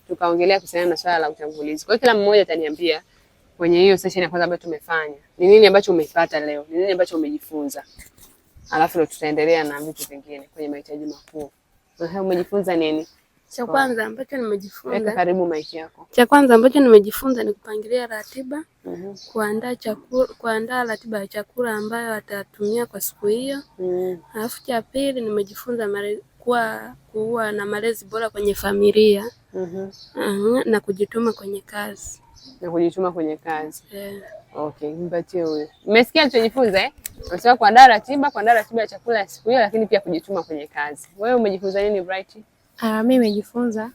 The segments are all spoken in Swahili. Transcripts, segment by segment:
tukaongelea kuhusiana na swala la utangulizi. Kwa hiyo kila mmoja ataniambia kwenye hiyo session ya kwanza ambayo tumefanya, ni nini ambacho umepata leo? Ni nini ambacho umejifunza? Alafu ndo tutaendelea na vitu vingine kwenye mahitaji makuu. Umejifunza nini? Cha kwanza ambacho nimejifunza. Weka karibu mic yako. Cha kwanza ambacho nimejifunza ni kupangilia ratiba, kuandaa ratiba ya chakula ambayo atatumia kwa siku hiyo. Alafu cha pili nimejifunza kuwa na malezi bora kwenye familia. Na kujituma kwenye kazi. Okay, mpatie huyo. Umesikia alichojifunza eh? Unasema kuandaa ratiba ya chakula ya siku hiyo, lakini pia kujituma kwenye kazi. Wewe umejifunza nini Bright? Mimi nimejifunza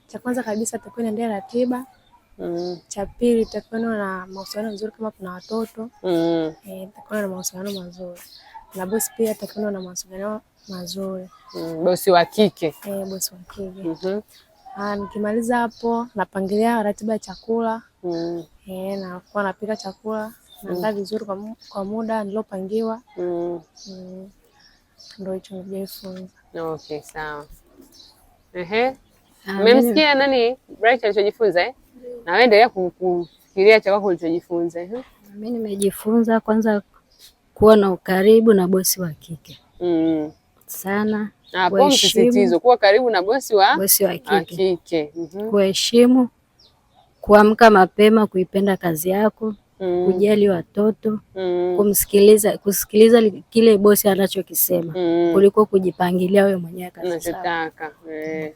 cha kwanza kabisa tutakuwa naendelea ratiba. Cha pili tutakuwa na mahusiano mazuri kama kuna watoto. Tutakuwa na mahusiano mazuri. Na bosi pia tutakuwa na mahusiano mazuri. Bosi wa kike. Bosi wa kike. Nikimaliza hapo napangilia ratiba ya chakula. Na kwa napika chakula, naandaa vizuri kwa muda nilopangiwa. Ndio hicho nimejifunza. Okay, sawa. Umemsikia nani Bright alichojifunza eh? Na wewe endelea kufikiria cha kwako ulichojifunza. Mimi nimejifunza kwanza kuwa na ukaribu na bosi wa kike. Sana. Hapo msisitizo kuwa karibu na bosi wa kike. Kuheshimu, kuamka mapema, kuipenda kazi yako, kujali watoto, kusikiliza kile bosi anachokisema, kuliko kujipangilia wewe mwenyewe kazi unachotaka.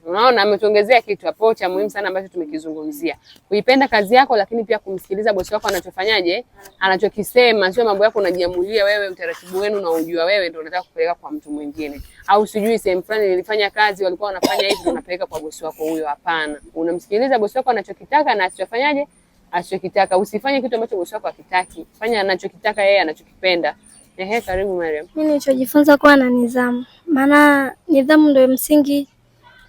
Unaona ametuongezea kitu hapo cha muhimu sana ambacho tumekizungumzia. Kuipenda kazi yako, lakini pia kumsikiliza bosi wako anachofanyaje, anachokisema, sio mambo yako unajiamulia wewe, utaratibu wenu na ujua wewe ndio unataka kupeleka kwa mtu mwingine. Au sijui sehemu fulani nilifanya kazi walikuwa wanafanya hivi ndio unapeleka kwa bosi wako huyo. Hapana. Unamsikiliza bosi wako anachokitaka na asichofanyaje? Asichokitaka. Usifanye kitu ambacho bosi wako hakitaki. Fanya anachokitaka yeye, anachokipenda. Karibu Mariam. Mimi nilichojifunza kuwa na nidhamu. Maana nidhamu ndio msingi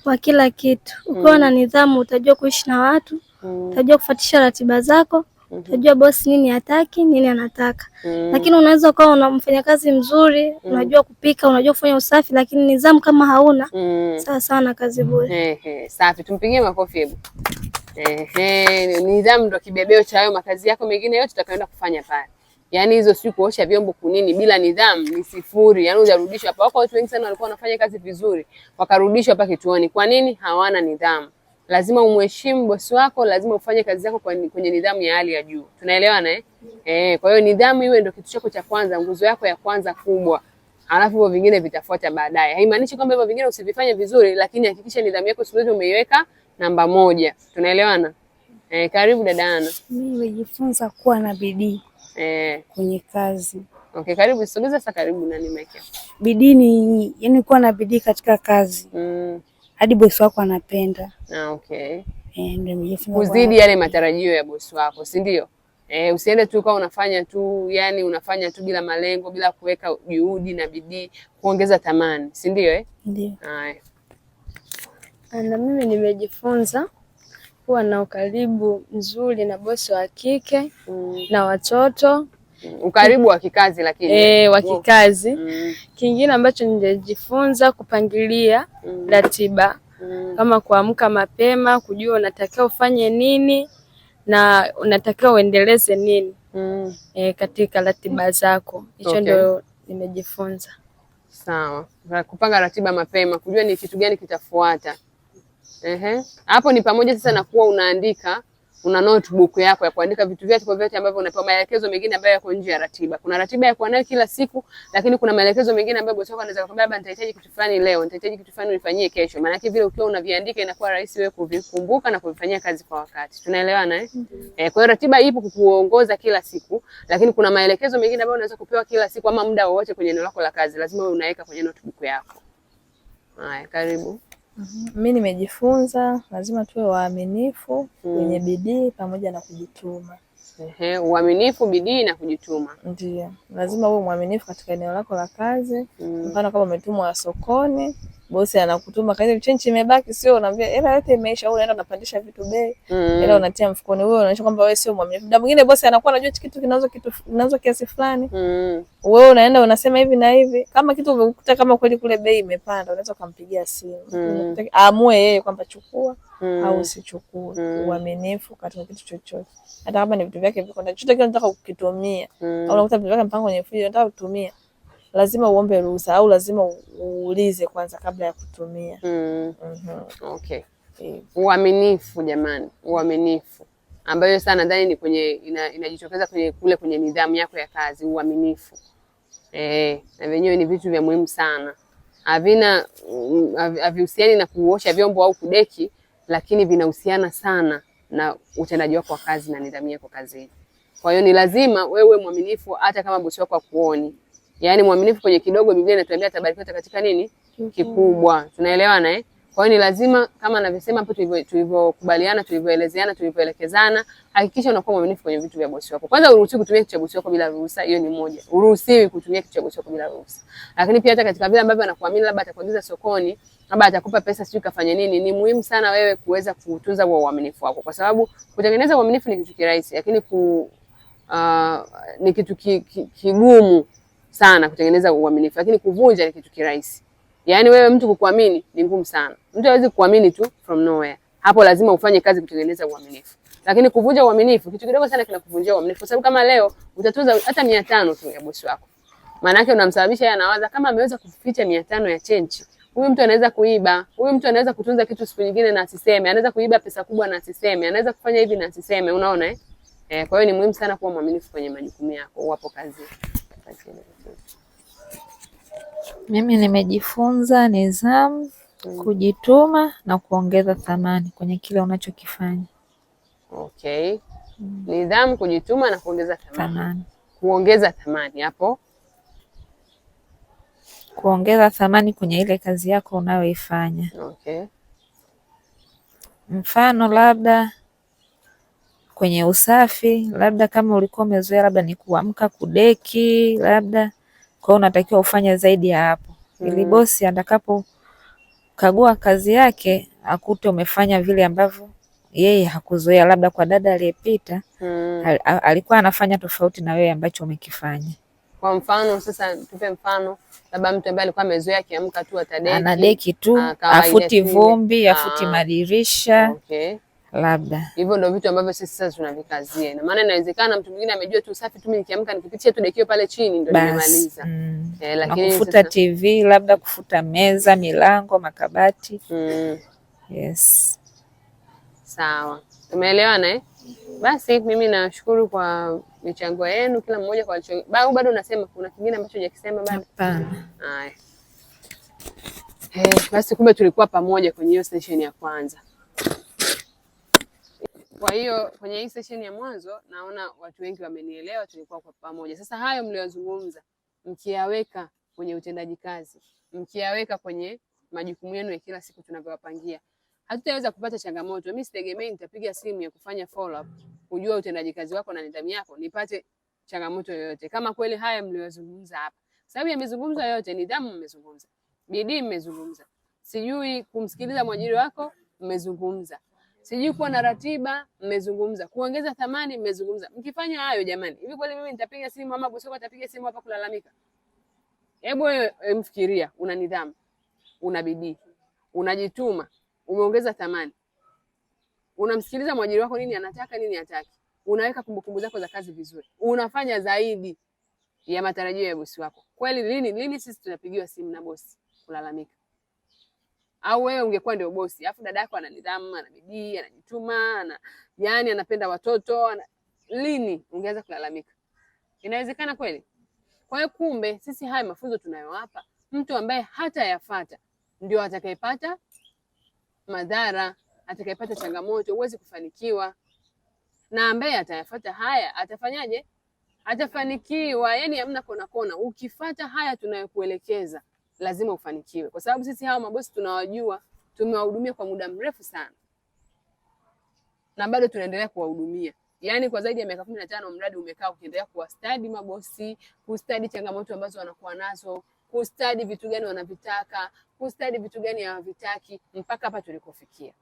wa kila kitu. Ukiwa na nidhamu utajua kuishi na watu, utajua kufuatisha ratiba zako, utajua bosi nini hataki, nini anataka. Lakini unaweza kuwa unamfanya kazi mzuri, unajua kupika, unajua kufanya usafi, lakini nidhamu kama hauna, sawa sawa na kazi bure. Safi, tumpigie makofi hebu. Nidhamu ndo kibebeo cha hayo makazi yako mengine yote utakayoenda kufanya pale. Yaani hizo si kuosha vyombo kunini, bila nidhamu ni sifuri. Yaani hujarudishwa hapa. Wako watu wengi sana walikuwa wanafanya kazi vizuri, wakarudishwa hapa kituoni. Kwa nini? Hawana nidhamu. Lazima umheshimu bosi wako, lazima ufanye kazi yako kwenye nidhamu ya hali ya juu. Tunaelewana eh? Kwa hiyo nidhamu iwe ndio kitu chako cha kwanza, nguzo yako ya kwanza kubwa. Alafu hivyo vingine vitafuata baadaye. Haimaanishi kwamba hivyo vingine usivifanye vizuri, lakini hakikisha nidhamu yako siku zote umeiweka namba 1. Tunaelewana? Karibu dada Ana. Mimi nimejifunza kuwa na bidii kwenye kazi. Okay, karibu sogeza sasa karibu nani mic yako. Bidii ni yani kuwa na bidii katika kazi. Hadi bosi wako anapenda. Okay. Ndio nimejifunza kuzidi yale matarajio ya bosi wako, si ndio? Usiende tu kwa unafanya tu, yani unafanya tu bila malengo, bila kuweka juhudi na bidii kuongeza thamani, si ndio Ndio. Haya. Na mimi nimejifunza kuwa na ukaribu mzuri na bosi wa kike na watoto. Ukaribu wa kikazi lakini. Wa kikazi. Kingine ambacho nimejifunza kupangilia ratiba. Kama kuamka mapema, kujua unatakiwa ufanye nini na unatakiwa uendeleze nini katika ratiba zako. Hicho ndio nimejifunza. Sawa. Kupanga ratiba mapema, kujua ni kitu gani kitafuata. Hapo ni pamoja sasa na kuwa unaandika, una notebook yako ya kuandika vitu vyote ambavyo unapewa, maelekezo mengine ambayo yako nje ya ratiba. Kuna ratiba ya kuwa nayo kila siku, lakini kuna maelekezo mengine ambayo bosi wako anaweza kukwambia, nitahitaji kitu fulani leo, nitahitaji kitu fulani unifanyie kesho. Maana vile ukiwa unaviandika inakuwa rahisi wewe kuvikumbuka na kuvifanyia kazi kwa wakati. Tunaelewana Kwa hiyo ratiba ipo kukuongoza kila siku, lakini kuna maelekezo mengine ambayo unaweza kupewa kila siku ama muda wowote kwenye eneo lako la kazi. Lazima wewe unaweka kwenye notebook yako. Haya, karibu. Mimi nimejifunza lazima tuwe waaminifu, wenye bidii pamoja na kujituma. Uaminifu, bidii na kujituma. Ndio. Lazima uwe mwaminifu katika eneo lako la kazi. Mfano kama umetumwa sokoni, bosi anakutuma kazi chenchi imebaki, sio unaambia hela yote imeisha, au unaenda unapandisha vitu bei, hela unatia mfukoni, wewe unaonyesha kwamba wewe sio mwaminifu. Muda mwingine bosi anakuwa anajua kitu kinauzwa kiasi fulani, wewe unaenda unasema hivi na hivi, kama kitu umekuta kama kweli kule bei imepanda, unaweza kumpigia simu aamue yeye kwamba chukua au usichukue. Uaminifu katika kitu chochote, hata kama ni vitu vyake viko ndani, chochote kile unataka kukitumia au unakuta vitu vyake mpango kwenye friji unataka kutumia, lazima uombe ruhusa au lazima uulize kwanza kabla ya kutumia. Okay. Uaminifu jamani, uaminifu ambayo sana nadhani ni kwenye inajitokeza kwenye nidhamu yako ya kazi, uaminifu. Na wenyewe ni vitu vya muhimu sana. Havihusiani na kuosha vyombo au kudeki, lakini vinahusiana sana na utendaji wako wa kazi na nidhamu yako kazini. Kwa hiyo ni lazima wewe mwaminifu hata kama bosi wako hakuoni. Yaani mwaminifu kwenye kidogo, Biblia inatuambia atabarikiwa katika nini? Kikubwa. Tunaelewana eh? Kwa hiyo ni lazima kama anavyosema hapo tulivyokubaliana, tulivyoelezeana, tulivyoelekezana, hakikisha unakuwa mwaminifu kwenye vitu vya bosi wako. Kwanza uruhusiwi kutumia kitu cha bosi wako bila ruhusa, hiyo ni moja. Uruhusiwi kutumia kitu cha bosi wako bila ruhusa. Lakini pia hata katika vile ambavyo anakuamini, labda atakuagiza sokoni, labda atakupa pesa sijui kafanya nini, ni muhimu sana wewe kuweza kutunza huo uaminifu wako, kwa sababu kutengeneza uaminifu ni kitu kirahisi, lakini ni kitu kigumu sana kutengeneza uaminifu, lakini kuvunja ni kitu kirahisi. Yaani wewe mtu kukuamini ni ngumu sana. Mtu hawezi kuamini tu from nowhere. Hapo lazima ufanye kazi kutengeneza uaminifu. Lakini kuvunja uaminifu kitu kidogo sana kinakuvunjia uaminifu. Kwa sababu kama leo utatuza hata 500 tu ya bosi wako, maana yake unamsababisha yeye anawaza kama ameweza kuficha 500 ya chenchi, huyu mtu anaweza kuiba, huyu mtu anaweza kutunza kitu siku nyingine na asiseme, anaweza kuiba pesa kubwa na asiseme, anaweza kufanya hivi na asiseme, unaona eh? Kwa hiyo ni muhimu sana kuwa mwaminifu kwenye majukumu yako uwapo kazini. Mimi nimejifunza nidhamu, kujituma na kuongeza thamani kwenye kile unachokifanya. Okay. Nidhamu, kujituma na kuongeza thamani. Kuongeza thamani hapo. Kuongeza thamani kwenye ile kazi yako unayoifanya. Okay. Mfano labda kwenye usafi, labda kama ulikuwa umezoea labda ni kuamka kudeki, labda kwa unatakiwa ufanye zaidi ya hapo. Ili bosi atakapo kagua kazi yake akute umefanya vile ambavyo yeye hakuzoea, labda kwa dada aliyepita alikuwa anafanya tofauti na wewe ambacho umekifanya. Kwa mfano sasa tupe mfano, labda mtu ambaye alikuwa amezoea akiamka tu atadeki, anadeki tu, afuti vumbi, afuti madirisha. Okay. Labda hivyo ndio vitu ambavyo sisi sasa tunavikazia. Na maana inawezekana mtu mwingine amejua tu usafi tu, mimi nikiamka nikipitia tu dekio pale chini ndio nimemaliza. Lakini kufuta sasa TV, labda kufuta meza, milango, makabati. Yes. Sawa. Tumeelewana eh? Basi mimi nashukuru kwa michango yenu, kila mmoja kwa bado unasema kuna kingine ambacho hujakisema bado? Hapana. Haya. Basi kumbe tulikuwa pamoja kwenye hiyo session ya kwanza. Kwa hiyo kwenye hii session ya mwanzo naona watu wengi wamenielewa, tulikuwa kwa pamoja. Sasa hayo mliyozungumza mkiyaweka kwenye utendaji kazi, mkiyaweka kwenye majukumu yenu ya kila siku tunavyowapangia, hatutaweza kupata changamoto. Mimi sitegemei nitapiga simu ya kufanya follow up kujua utendaji kazi wako na nidhamu yako nipate changamoto yoyote. Kama kweli haya mliyozungumza hapa, sababu yamezungumzwa yote, nidhamu mmezungumza, bidii mmezungumza, sijui kumsikiliza mwajiri wako mmezungumza, sijui kuwa na ratiba mmezungumza, kuongeza thamani mmezungumza. Mkifanya hayo jamani, hivi kweli mimi nitapiga simu ama bosi wako atapiga simu hapa kulalamika? Hebu wewe mfikiria, una nidhamu, una bidii, unajituma, umeongeza thamani, unamsikiliza mwajiri wako nini anataka nini hataki, unaweka kumbukumbu zako za kazi vizuri, unafanya zaidi ya matarajio ya bosi wako. Kweli lini sisi tunapigiwa simu na bosi kulalamika? Au wewe ungekuwa ndio bosi, afu dada yako ana nidhamu, ana bidii, anajituma, yani anapenda watoto, lini ungeanza kulalamika? Inawezekana kweli? Kwa hiyo kumbe sisi haya mafunzo tunayowapa, mtu ambaye hata yafuata ndio atakayepata madhara, atakayepata changamoto, huwezi kufanikiwa. Na ambaye atayafuata haya atafanyaje? Atafanikiwa. Yani hamna kona. Ukifuata haya tunayokuelekeza lazima ufanikiwe, kwa sababu sisi hawa mabosi tunawajua, tumewahudumia kwa muda mrefu sana na bado tunaendelea kuwahudumia. Yani kwa zaidi ya miaka 15 mradi umekaa ukiendelea kuwastadi mabosi, kustadi changamoto ambazo wanakuwa nazo, kustadi vitu gani wanavitaka, kustadi vitu gani hawavitaki, mpaka hapa tulikofikia.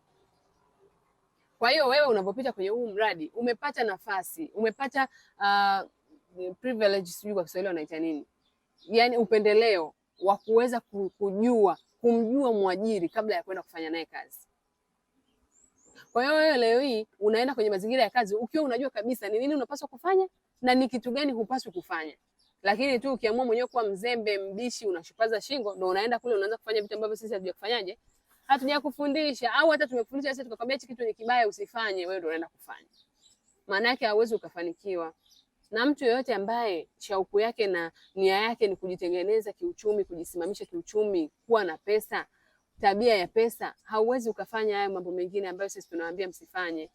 Kwa hiyo wewe unapopita kwenye huu mradi umepata nafasi, umepata privilege, sijui kwa Kiswahili wanaita nini, yani upendeleo wa kuweza kumjua mwajiri kabla ya kwenda kufanya naye kazi. Kwa hiyo wewe leo hii unaenda kwenye mazingira ya kazi ukiwa unajua kabisa ni nini unapaswa kufanya na ni kitu gani hupaswi kufanya. Lakini tu ukiamua mwenyewe kuwa mzembe, mbishi, unashupaza shingo, ndio unaenda kule unaanza kufanya vitu ambavyo sisi hatujakufanyaje? Hatujakufundisha, au hata tumekufundisha sisi tukakwambia hichi kitu ni kibaya usifanye, wewe ndio unaenda kufanya. Maana yake hauwezi ukafanikiwa. Na mtu yeyote ambaye shauku yake na nia yake ni kujitengeneza kiuchumi, kujisimamisha kiuchumi, kuwa na pesa, tabia ya pesa, hauwezi ukafanya haya mambo mengine ambayo sisi tunawaambia msifanye.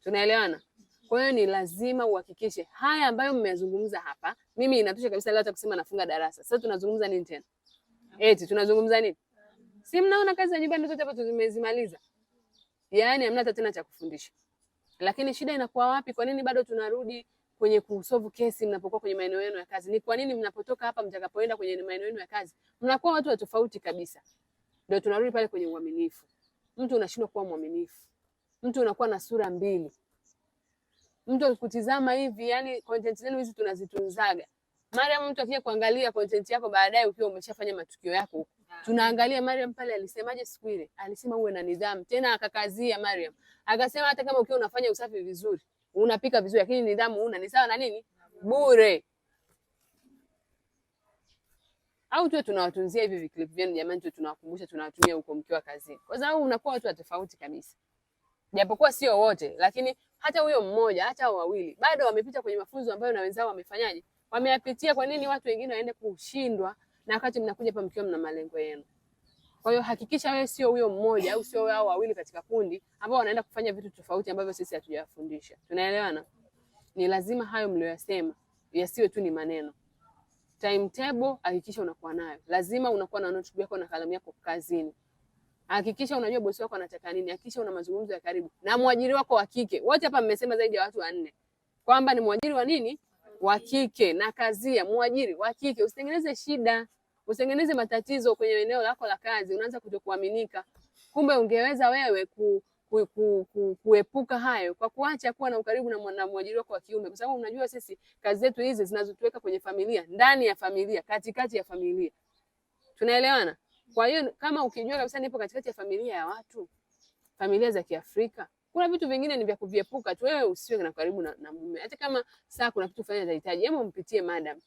Tunaelewana? Kwa hiyo ni lazima uhakikishe haya ambayo mmeyazungumza hapa. Mimi inatosha kabisa leo hata kusema nafunga darasa. Sasa tunazungumza nini tena? Eti tunazungumza nini? Si mnaona kazi za nyumbani zote hapa tumezimaliza. Yaani hamna hata tena cha kufundisha. Lakini shida inakuwa wapi? Kwa nini bado tunarudi kwenye kusolve kesi mnapokuwa kwenye maeneo yenu ya kazi? Ni kwa nini mnapotoka hapa mtakapoenda kwenye maeneo yenu ya kazi mnakuwa watu wa tofauti kabisa? Ndio tunarudi pale kwenye uaminifu. Mtu unashindwa kuwa mwaminifu. Mtu unakuwa na sura mbili. Mtu akikutizama hivi, yani content zenu hizi tunazitunzaga. Mariam, mtu akija kuangalia content yako baadaye ukiwa umeshafanya matukio yako huko. Tunaangalia Mariam pale alisemaje siku ile? Alisema uwe na nidhamu. Tena akakazia Mariam. Akasema hata kama ukiwa unafanya usafi vizuri, unapika vizuri, lakini nidhamu una, ni sawa na nini? Bure. Au tu tunawatunzia hivi clip vyenu jamani, tu tunawakumbusha, tunawatumia huko mkiwa kazini. Kwa sababu unakuwa watu tofauti kabisa. Japokuwa sio wote, lakini hata huyo mmoja, hata hao wawili bado wamepita kwenye mafunzo ambayo na wenzao wamefanyaje? Wameyapitia. Kwa nini watu wengine waende kushindwa na wakati mnakuja hapa mkiwa mna malengo yenu? Kwa hiyo hakikisha wewe sio huyo mmoja au sio hao wawili katika kundi ambao wanaenda kufanya vitu tofauti ambavyo sisi hatujawafundisha. Tunaelewana? Ni lazima hayo mlioyasema yasiwe tu ni maneno. Timetable hakikisha unakuwa nayo. Lazima unakuwa na notebook yako na kalamu yako kazini. Hakikisha unajua bosi wako anataka nini. Hakikisha una mazungumzo ya karibu na mwajiri wako wa kike. Wote hapa mmesema zaidi ya watu 4 kwamba ni mwajiri wa nini? Wa kike. Na kazi ya mwajiri wa kike. Usitengeneze shida, usitengeneze matatizo kwenye eneo lako la kazi. Unaanza kutokuaminika. Kumbe ungeweza wewe kuepuka hayo kwa kuacha kuwa na ukaribu na mwajiri wako wa kiume, kwa sababu unajua sisi kazi zetu hizi zinazotuweka kwenye familia, ndani ya familia, katikati ya familia. Tunaelewana? Kwa hiyo kama ukijua kabisa nipo katikati ya familia ya watu, familia za Kiafrika, kuna vitu vingine ni vya kuviepuka tu. Wewe usiwe na karibu na mume. Hata kama saa kuna kitu fulani atahitaji, hebu mpitie madam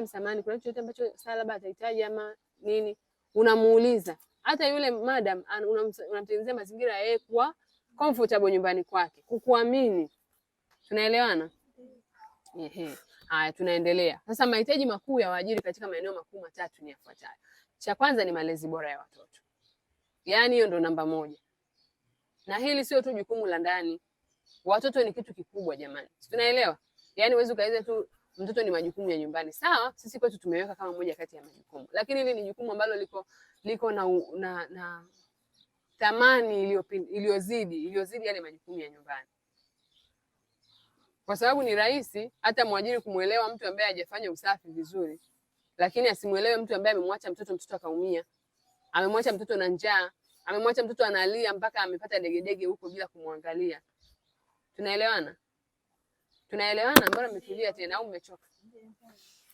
samani, kuna kitu ambacho saa labda atahitaji ama nini, unamuuliza. Hata yule madam unamtengenezea mazingira ya yeye kuwa comfortable nyumbani kwake, kukuamini. Tunaelewana? Ehe. Haya, tunaendelea. Sasa mahitaji makuu ya waajiri katika maeneo makuu matatu ni yafuatayo. Cha kwanza ni malezi bora ya watoto. Yaani hiyo ndo namba 1. Na hili sio tu jukumu la ndani. Watoto ni kitu kikubwa jamani. Tunaelewa? Yaani huwezi kaeleza tu mtoto ni majukumu ya nyumbani. Sawa, sisi kwetu tumeweka kama moja kati ya majukumu. Lakini hili ni jukumu ambalo liko na thamani iliyozidi yale majukumu ya nyumbani. Kwa sababu ni rahisi hata mwajiri kumuelewa mtu ambaye hajafanya usafi vizuri, lakini asimuelewe mtu ambaye amemwacha mtoto akaumia. Amemwacha mtoto na njaa, amemwacha mtoto analia mpaka amepata degedege huko bila kumwangalia. Tunaelewana? Tunaelewana? Mbona mmetulia tena au mmechoka?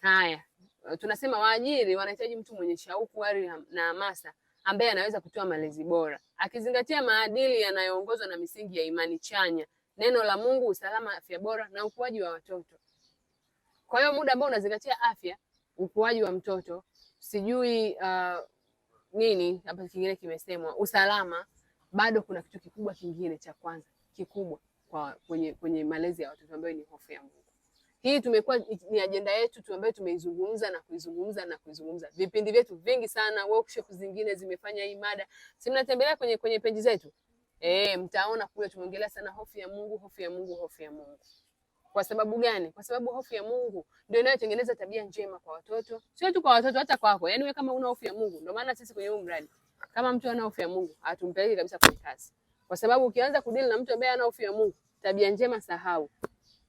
Haya. Tunasema waajiri wanahitaji mtu mwenye shauku, ari na hamasa ambaye anaweza kutoa malezi bora, akizingatia maadili yanayoongozwa na misingi ya imani chanya, neno la Mungu, usalama, afya bora na ukuaji wa watoto. Kwa hiyo muda ambao unazingatia afya, ukuaji wa mtoto, sijui nini hapa kingine kimesemwa, usalama, bado kuna kitu kikubwa kingine cha kwanza kikubwa kwenye malezi ya watoto ambayo ni hofu ya Mungu. Hii tumekuwa ni ajenda yetu tu ambayo tumeizungumza na kuizungumza. Vipindi vyetu vingi sana, workshop zingine zimefanya hii mada. Si mnatembelea kwenye peji zetu? Mtaona kule tumeongelea sana hofu ya Mungu. Kwa sababu gani? Kwa sababu hofu ya Mungu ndio inayotengeneza tabia njema kwa watoto. Sio tu kwa watoto, hata kwako. Yaani wewe kama una hofu ya Mungu, ndio maana sisi kwenye huu mradi, kama mtu ana hofu ya Mungu, hatumpeleki kabisa kwenye kazi. Kwa sababu ukianza kudili na mtu ambaye ana hofu ya Mungu, tabia njema sahau.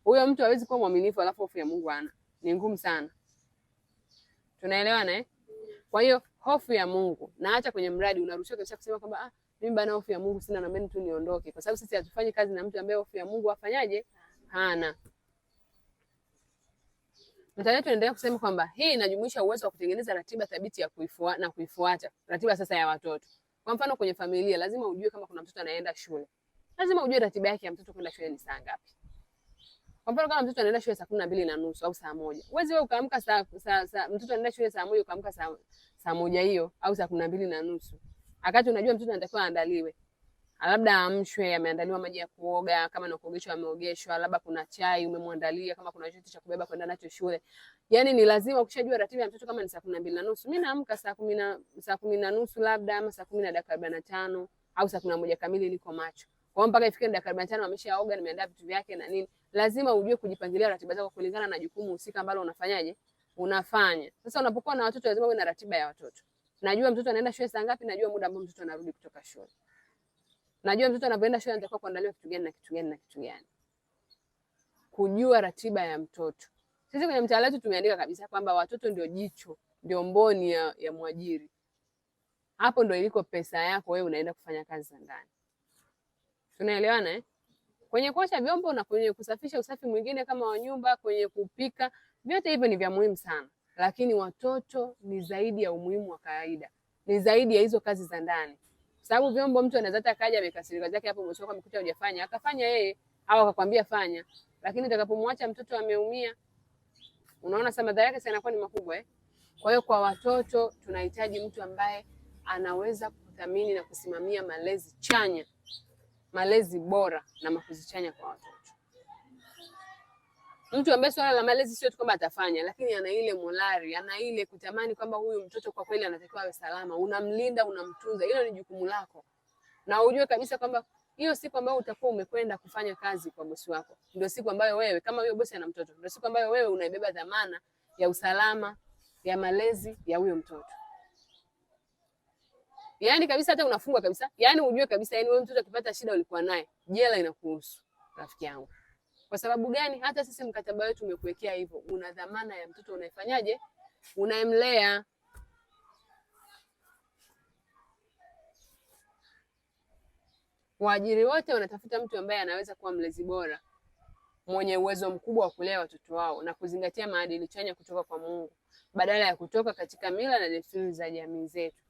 Huyo mtu hawezi kuwa mwaminifu alafu hofu ya Mungu hana. Ni ngumu sana. Tunaelewana eh? Kwa hiyo hofu ya Mungu, na hata kwenye mradi unaruhusiwa kabisa kusema kwamba mimi bana hofu ya Mungu sina, na mimi tu niondoke, kwa sababu sisi hatufanyi kazi na mtu ambaye hofu ya Mungu afanyaje hana. Mtaalamu tunaendelea kusema kwamba hii inajumuisha uwezo wa kutengeneza ratiba thabiti ya kuifuata ratiba sasa ya watoto. Kwa mfano kwenye familia lazima ujue kama kuna mtoto anaenda shule, lazima ujue ratiba yake ya mtoto kwenda shule ni saa ngapi. Kwa mfano kama mtoto anaenda shule saa 12:30 au saa 1, huwezi wewe ukaamka mtoto anaenda shule saa 1 ukaamka saa 1 hiyo au saa 12:30, wakati unajua mtoto anatakiwa aandaliwe, labda amshwe, ameandaliwa maji ya kuoga, kama na kuogeshwa ameogeshwa, labda kuna chai umemwandalia, kama kuna chochote cha kubeba kwenda nacho shule. Yani ni lazima ukishajua ratiba ya mtoto, kama ni saa 12:30 mimi naamka saa 10:30 labda, ama saa 10:45 au saa 11 kamili niko macho. Kwa mpaka ifike dakika 45 ameshaoga, nimeandaa vitu vyake na nini. Lazima ujue kujipangilia ratiba zako kulingana na jukumu husika ambalo unafanyaje unafanya. Sasa unapokuwa na watoto lazima uwe na ratiba ya watoto. Najua mtoto anaenda shule saa ngapi, najua muda ambao mtoto anarudi kutoka shule. Najua mtoto anapoenda shule anatakiwa kuandaliwa kitu gani na kitu gani na kitu gani. Kujua ratiba ya mtoto. Sisi kwenye mtaala wetu tumeandika kabisa kwamba watoto ndio jicho, ndio mboni ya mwajiri. Hapo ndio iliko pesa yako wewe unaenda kufanya kazi za ndani. Tunaelewana eh? Kwenye kuosha vyombo na kwenye kusafisha usafi mwingine kama wa nyumba, kwenye kupika, vyote hivyo ni vya muhimu sana. Lakini watoto ni zaidi ya umuhimu wa kawaida. Ni zaidi ya hizo kazi za ndani. Sababu vyombo mtu anaweza hata kaja amekasirika zake hapo mwisho kama amekuta hujafanya, akafanya yeye au akakwambia fanya. Lakini utakapomwacha mtoto ameumia, unaona sasa madhara yake yanakuwa ni makubwa eh? Kwa hiyo kwa watoto tunahitaji mtu ambaye anaweza kuthamini na kusimamia malezi chanya, malezi bora na makuzi chanya kwa watoto. Mtu ambaye swala la malezi sio tu kwamba atafanya, lakini ana ile morali, ana ile kutamani kwamba huyu mtoto kwa kweli anatakiwa awe salama, unamlinda, unamtunza. Hilo ni jukumu lako. Na ujue kabisa kwamba hiyo siku ambayo utakuwa umekwenda kufanya kazi kwa bosi wako, ndio siku ambayo wewe kama huyo bosi ana mtoto, ndio siku ambayo wewe unaibeba dhamana ya usalama, ya malezi ya huyo mtoto. Yaani kabisa hata unafungwa kabisa. Yaani ujue kabisa wewe mtoto akipata shida ulikuwa naye, jela inakuhusu, rafiki yangu. Kwa sababu gani? Hata sisi mkataba wetu umekuwekea hivyo. Una dhamana ya mtoto unaifanyaje? Unaemlea. Waajiri wote wanatafuta mtu ambaye anaweza kuwa mlezi bora, mwenye uwezo mkubwa wa kulea watoto wao na kuzingatia maadili chanya kutoka kwa Mungu, badala ya kutoka katika mila na desturi za jamii zetu.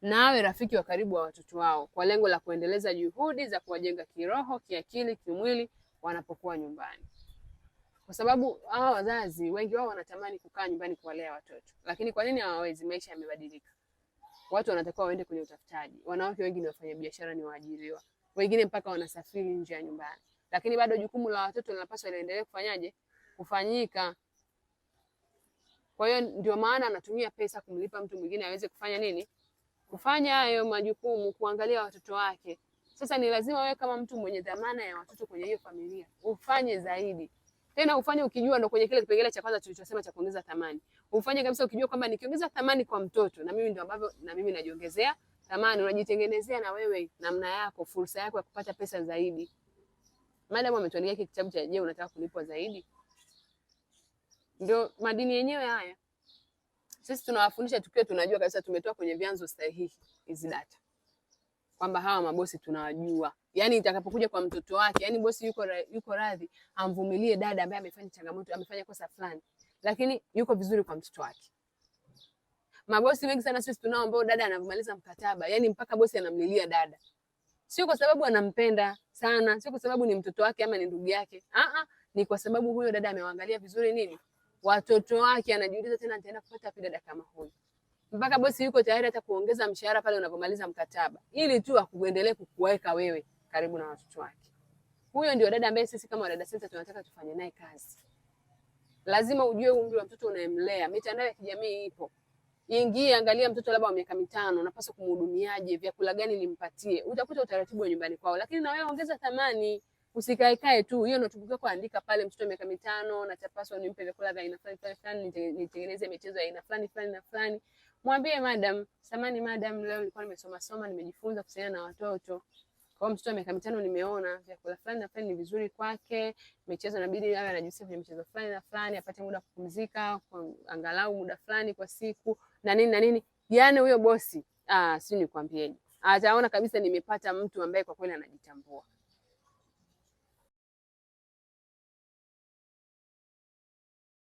Na awe rafiki wa karibu wa watoto wao kwa lengo la kuendeleza juhudi za kuwajenga kiroho, kiakili, kimwili wanapokuwa nyumbani. Kwa sababu hawa wazazi wengi wao wanatamani kukaa nyumbani kuwalea watoto. Lakini kwa nini hawawezi? Maisha yamebadilika. Watu wanatakiwa waende kwenye utafutaji. Wanawake wengi ni wafanyabiashara, ni waajiriwa. Wengine mpaka wanasafiri nje ya nyumbani. Lakini bado jukumu la watoto linapaswa liendelee kufanyaje? Kufanyika. Kwa hiyo ndio maana anatumia pesa kumlipa mtu mwingine aweze kufanya nini? Kufanya hayo majukumu, kuangalia watoto wake. Sasa ni lazima wewe kama mtu mwenye dhamana ya watoto kwenye hiyo familia ufanye zaidi. Tena ufanye ukijua, ndo kwenye kile kipengele cha kwanza tulichosema cha kuongeza thamani. Ufanye kabisa ukijua kwamba nikiongeza thamani kwa mtoto na mimi ndio ambavyo na mimi najiongezea thamani. Unajitengenezea na wewe namna yako, fursa yako ya kupata pesa zaidi. Madam ametuandikia kitabu cha je, unataka kulipwa zaidi? Ndio madini yenyewe haya. Sisi tunawafundisha tukiwa tunajua kabisa tumetoa kwenye vyanzo sahihi hizi data. Kwamba hawa mabosi tunawajua. Yaani itakapokuja kwa mtoto wake, yaani bosi yuko radhi amvumilie dada ambaye amefanya changamoto, amefanya kosa fulani, lakini yuko vizuri kwa mtoto wake. Mabosi wengi sana sisi tunao ambao dada anavumaliza mkataba, yaani mpaka bosi anamlilia dada. Sio kwa sababu anampenda sana, sio kwa sababu ni mtoto wake ama ni ndugu yake. Ni kwa sababu huyo dada amewaangalia vizuri nini? Watoto wake. Anajiuliza tena nitaenda kupata wapi dada kama huyu? Mpaka bosi yuko tayari hata kuongeza mshahara pale unapomaliza mkataba, ili tu akuendelee kukuweka wewe karibu na watoto wake. Huyo ndio dada ambaye sisi kama Wadada Center tunataka tufanye naye kazi. Lazima ujue umri wa mtoto unayemlea. Mitandao ya kijamii ipo. Ingia, angalia mtoto labda wa miaka 5, unapaswa kumhudumiaje, vyakula gani nimpatie. Utakuta utaratibu wa nyumbani kwao, lakini na wewe ongeza thamani. Usikae tu. Hiyo notebook yako andika pale, mtoto wa miaka 5 natapaswa nimpe vyakula vya aina fulani, nitengeneze michezo ya aina fulani na fulani. Mwambie madam, samani madam, leo nilikuwa nimesoma nimejifunza kuhusiana na watoto. Kwa hiyo mtoto wa miaka 5 nimeona vyakula fulani na fulani ni vizuri kwake, michezo inabidi awe anajihusisha kwenye michezo fulani na fulani, apate muda kupumzika kwa angalau muda fulani kwa siku na nini na nini. Yaani huyo bosi, si nikwambieje, ataona kabisa nimepata mtu ambaye kwa kweli anajitambua.